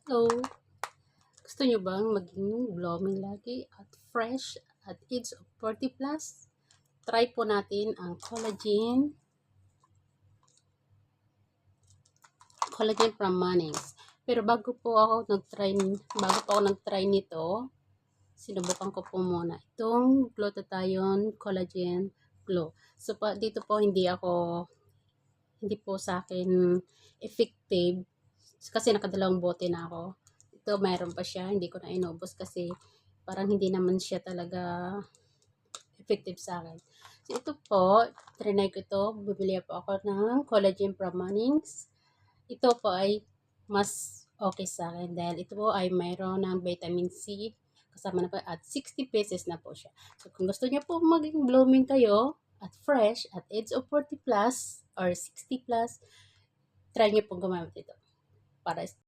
Hello! Gusto nyo bang maging blooming lagi at fresh at age of 40 plus? Try po natin ang collagen from Mannings. Pero bago po ako nag-try nito, sinubukan ko po muna itong glutathione collagen glow. So dito po hindi po sa akin effective kasi nakadalawang bote na ako. Ito mayroon pa siya, hindi ko na inubos kasi parang hindi naman siya talaga effective sa akin. So ito po, trinay ko ito, bumili po ako ng collagen from Mannings. Ito po ay mas okay sa akin dahil ito po ay mayroon ng vitamin C kasama na po at 60 pesos na po siya. So kung gusto niyo po maging blooming kayo at fresh at age of 40 plus or 60 plus, try niyo po gumamit ito para